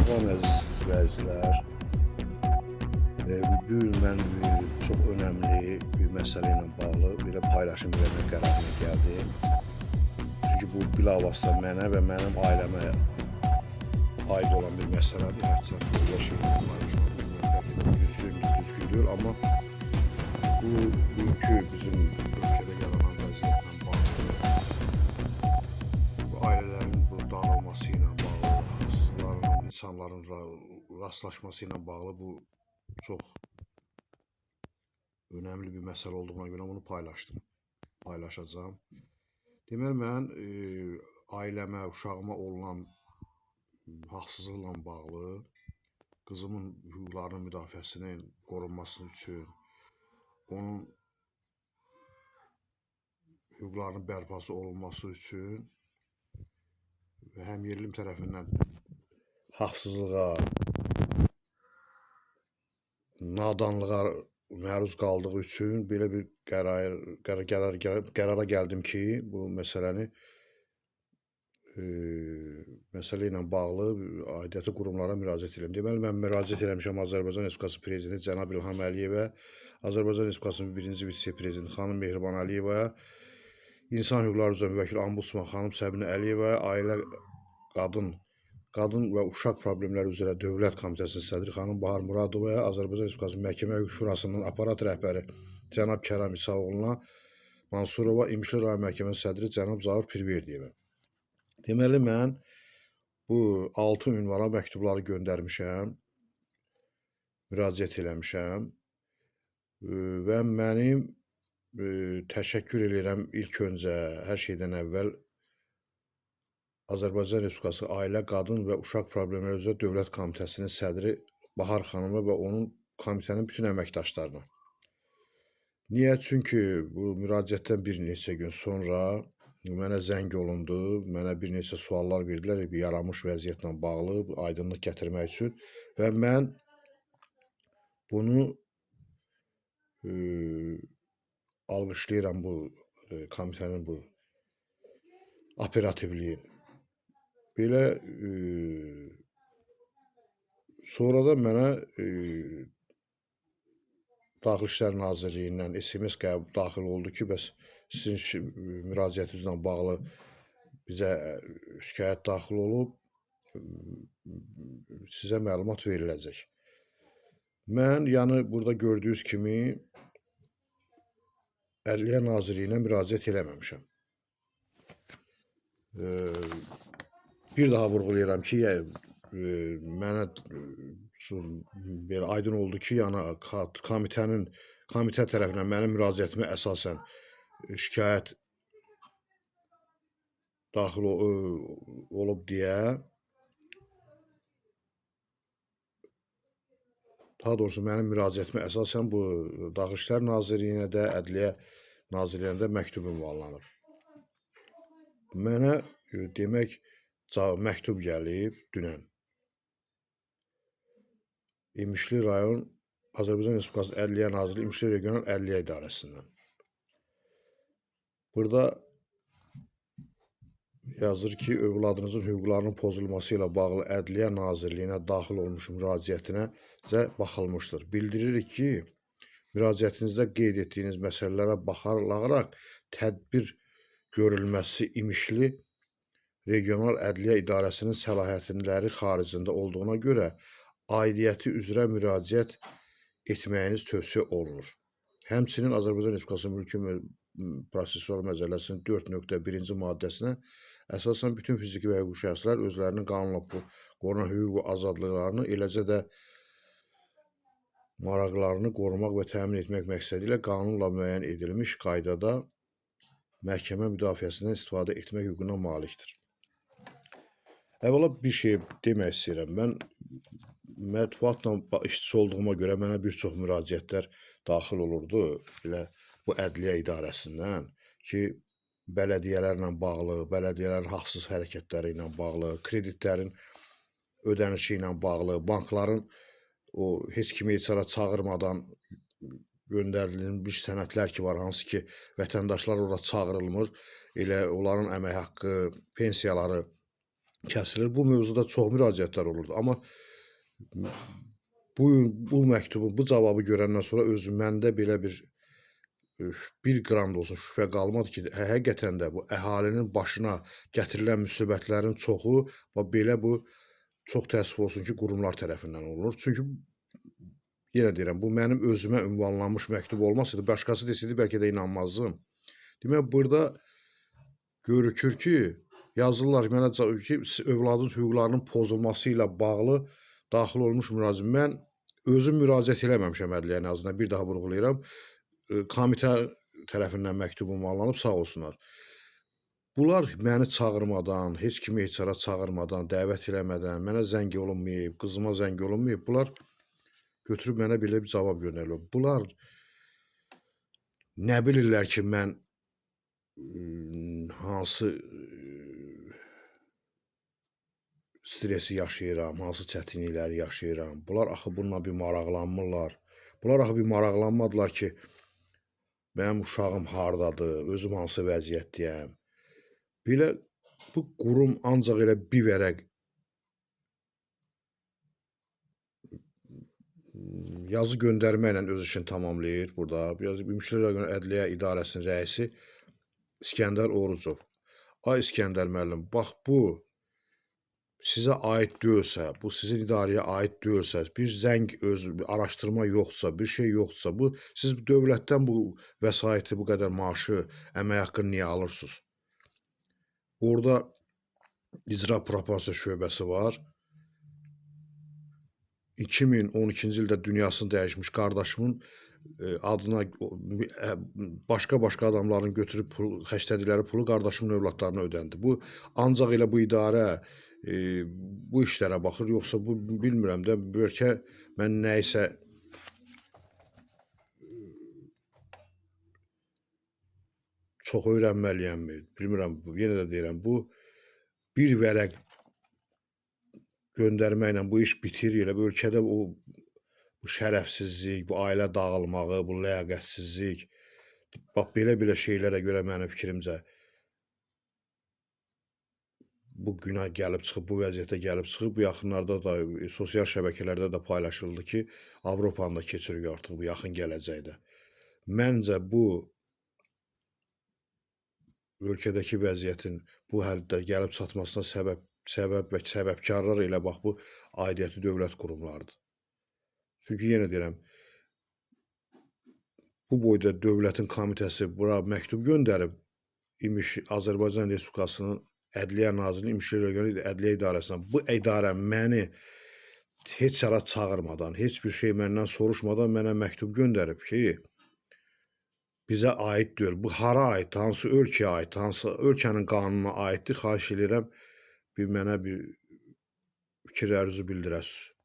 Salam əziz izləyicilər. Bu gün mən çox önəmli bir məsələ ilə bağlı belə paylaşım vermək qərarına gəldim. Çünki bu bilavasitə mənə və mənim ailəmə aid olan bir məsələdir. Hərçənd belə şeylər paylaşmaq düzgün deyil, amma bugünkü bizim ölkədə yaranan vəziyyətlə bağlı, bu ailələrin bu dağılması ilə bağlı, haqsızların, insanların rastlaşması ilə bağlı bu çox önəmli bir məsələ olduğuna görə bunu paylaşacağım. Deməli, mən ailəmə, uşağıma olunan haqsızlıqla bağlı, qızımın hüquqlarının müdafiəsinin qorunması üçün, onun hüquqlarının bərpası olunması üçün və həm yerlim tərəfindən haqsızlığa, nadanlığa məruz qaldığı üçün belə bir qərara gəldim ki, bu məsələ ilə bağlı aidiyyatı qurumlara müraciət edirəm. Deməli, mən müraciət etmişəm Azərbaycan Respublikası Prezidenti cənab İlham Əliyevə, Azərbaycan Respublikasının birinci vitse-prezidenti xanım Mehriban Əliyevə, İnsan Hüquqları üzrə Müvəkkil Ombudsman xanım Səbinə Əliyevə, Ailə, Qadın və Uşaq Problemləri üzrə Dövlət Komitəsinin sədri xanım Bahar Muradovaya, Azərbaycan Respublikası Məhkəmə Hüquq Şurasının aparat rəhbəri cənab Kəram İsaoğluna Mansurova, İmişli rayon məhkəməsinin sədri cənab Zaur Pirverdiyevə. Deməli, mən bu 6 ünvana məktubları göndərmişəm, müraciət eləmişəm və mənim təşəkkür edirəm ilk öncə hər şeydən əvvəl Azərbaycan Respublikası Ailə, Qadın və Uşaq Problemləri üzrə Dövlət Komitəsinin sədri Bahar xanıma və onun komitənin bütün əməkdaşlarına. Niyə? Çünki bu müraciətdən bir neçə gün sonra mənə zəng olundu, mənə bir neçə suallar verdilər yaranmış vəziyyətlə bağlı, aydınlıq gətirmək üçün və mən bunu alqışlayıram bu komitənin bu operativliyin. Belə sonra da mənə Daxili İşlər Nazirliyindən SMS daxil oldu ki, bəs sizin müraciətinizlə bağlı bizə şikayət daxil olub, sizə məlumat veriləcək. Mən, yəni burada gördüyünüz kimi Ədliyyə Nazirliyinə müraciət eləməmişəm. Bir daha vurğulayıram ki, mənə belə aydın oldu ki, yəni komitə tərəfindən mənim müraciətimə əsasən şikayət daxil olub deyə, daha doğrusu mənim müraciətimə əsasən bu Daxili İşlər Nazirliyinə də, Ədliyyə Nazirliyinə də məktub ünvanlanıb. Mənə demək məktub gəlib dünən. İmişli rayon Azərbaycan Respublikası Ədliyyə Nazirliyi İmişli Regional Ədliyyə İdarəsindən. Burada yazır ki, övladınızın hüquqlarının pozulması ilə bağlı Ədliyyə Nazirliyinə daxil olmuş müraciətinə baxılmışdır. Bildiririk ki, müraciətinizdə qeyd etdiyiniz məsələlərə baxaraq tədbir görülməsi İmişli Regional Ədliyyə İdarəsinin səlahiyyətləri xaricində olduğuna görə aidiyyəti üzrə müraciət etməyiniz tövsiyə olunur. Həmçinin Azərbaycan Respublikası Mülki Prosessual Məcəlləsinin 4.1-ci maddəsinə əsasən bütün fiziki və hüquqi şəxslər özlərinin qanunla qorunan hüquq və azadlıqlarını, eləcə də maraqlarını qorumaq və təmin etmək məqsədi ilə qanunla müəyyən edilmiş qaydada məhkəmə müdafiəsindən istifadə etmək hüququna malikdir. Əvvəla bir şey demək istəyirəm. Mən mətbuatla işçisi olduğuma görə mənə bir çox müraciətlər daxil olurdu. Elə bu Ədliyyə İdarəsindən ki, bələdiyyələrlə bağlı, bələdiyyələrin haqsız hərəkətləri ilə bağlı, kreditlərin ödənişi ilə bağlı, bankların heç kimi heç ara çağırmadan göndərilmiş sənədlər ki var, hansı ki, vətəndaşlar orada çağırılmır, elə onların əmək haqqı, pensiyaları kəsilir. Bu mövzuda çox müraciətlər olurdu. Amma bu məktubu, bu cavabı görəndən sonra məndə belə bir qram da olsa şübhə qalmadı ki, həqiqətən də bu əhalinin başına gətirilən müsibətlərin çoxu və bu çox təəssüf olsun ki, qurumlar tərəfindən olunur. Çünki yenə deyirəm, bu mənim özümə ünvanlanmış məktub olmasaydı, başqası desəydi bəlkə də inanmazdım. Demək, burada görükür ki, yazırlar mənə ki, övladın hüquqlarının pozulması ilə bağlı daxil olmuş müraciət. Mən özüm müraciət eləməmişəm ədliyyə nazirliyinə, bir daha vurğulayıram. Komitə tərəfindən məktubum alınıb, sağ olsunlar. Bunlar məni çağırmadan, heç kimi heç hara çağırmadan, dəvət eləmədən, mənə zəng olunmayıb, qızıma zəng olunmayıb. Bunlar götürüb mənə belə bir cavab göndəriblər. Bunlar nə bilirlər ki, mən hansı stresi yaşayıram, hansı çətinlikləri yaşayıram. Bunlar axı bununla bir maraqlanmırlar. Bunlar axı bir maraqlanmadılar ki, mənim uşağım hardadır, özüm hansı vəziyyətdəyəm. Belə bu qurum ancaq elə bir vərəq yazı göndərməklə öz işini tamamlayır burada. Ümumşəhər Ədliyyə İdarəsinin rəisi İskəndər Orucov. Ay İskəndər müəllim, bax bu sizə aid deyilsə, bu sizin idarəyə aid deyilsə, bir zəng araşdırma yoxdursa, bir şey yoxdursa, siz dövlətdən bu vəsaiti, bu qədər maaşı, əmək haqqını niyə alırsınız? Orada icra proporsiya şöbəsi var. 2012-ci ildə dünyasını dəyişmiş qardaşımın adına başqa adamların götürüb xərclədikləri pulu qardaşımın övladlarına ödəndi. Bu ancaq elə bu idarə bu işlərə baxır, yoxsa bu bilmirəm də, bəlkə mən nəyisə çox öyrənməliyəmmi? Bilmirəm, yenə də deyirəm, bu bir vərəq göndərməklə bu iş bitir, elə bu ölkədə bu şərəfsizlik, bu ailə dağılmağı, bu ləyaqətsizlik, bax belə şeylərə görə mənim fikrimcə bu günə gəlib çıxıb, bu vəziyyətə gəlib çıxıb. Bu yaxınlarda da sosial şəbəkələrdə də paylaşıldı ki, Avropanı da keçirik artıq bu yaxın gələcəkdə. Məncə bu ölkədəki vəziyyətin bu həddə gəlib çatmasına səbəb və səbəbkarlar elə bax bu aidiyyəti dövlət qurumlarıdır. Çünki yenə deyirəm, bu boyda dövlətin komitəsi bura məktub göndərib Azərbaycan Respublikasının Ədliyyə Nazirliyinin İmişli Ədliyyə İdarəsinə. Bu idarə məni heç hara çağırmadan, heç bir şey məndən soruşmadan mənə məktub göndərib ki, bizə aid deyil. Bu hara aid, hansı ölkəyə aid, hansı ölkənin qanununa aiddir, xahiş edirəm, mənə bir fikir ərzu bildirəsiniz.